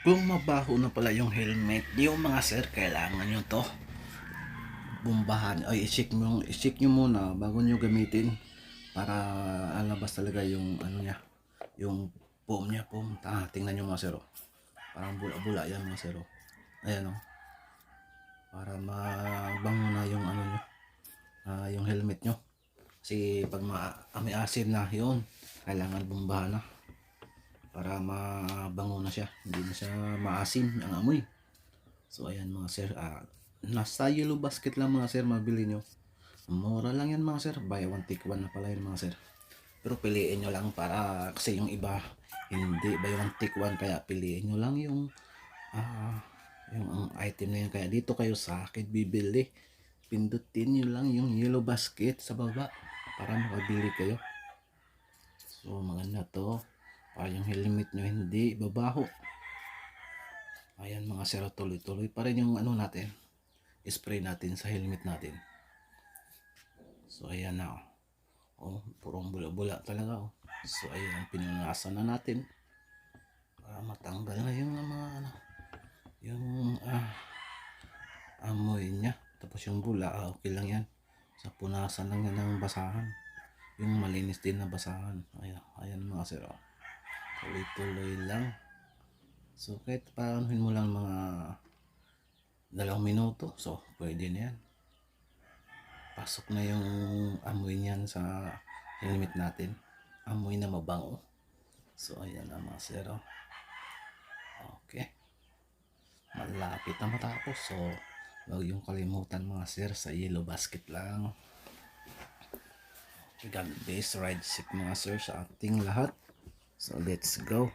Kung mabaho na pala yung helmet, yung mga sir, kailangan nyo to bumbahan ay i-check nyo muna bago nyo gamitin para alabas talaga yung ano niya, yung foam niya, foam. Tingnan nyo mga sir, oh. Parang bula-bula yan mga sir, oh. Ayan, oh. Para mabango na yung ano nyo, yung helmet nyo. Kasi pag may asin na yun, kailangan bumbahan na para mabango na siya, hindi na siya maasim ang amoy. So ayan mga sir, nasa yellow basket lang mga sir, mabili nyo. Mura lang yan mga sir, buy one take one na pala yun mga sir. Pero piliin nyo lang para kasi yung iba hindi buy one take one, kaya piliin nyo lang yung ang item na yun. Kaya dito kayo sa akin bibili, pindutin nyo lang yung yellow basket sa baba para makabili kayo. So maganda to para yung helmet nyo hindi babaho. Ayan mga sir, tuloy-tuloy pa rin yung ano natin, spray natin sa helmet natin. So ayan na, oh, purong bula-bula talaga, oh. So ayan, pinunasan na natin para matanggal na yung mga ano, yung amoy niya. Tapos yung bula, okay lang yan, sa punasan lang yan ng basahan, yung malinis din na basahan. Ayan mga sir, oh. Tuloy-tuloy lang. So kahit paanohin mo lang mga 2 minuto, so pwede na yan. Pasok na yung amoy niyan sa helmet natin, amoy na mabango. So ayan na mga sir, oh. Okay, malapit na matapos. So huwag yung kalimutan mga sir, sa yellow basket lang. God bless, ride safe mga sir sa ating lahat. So let's go.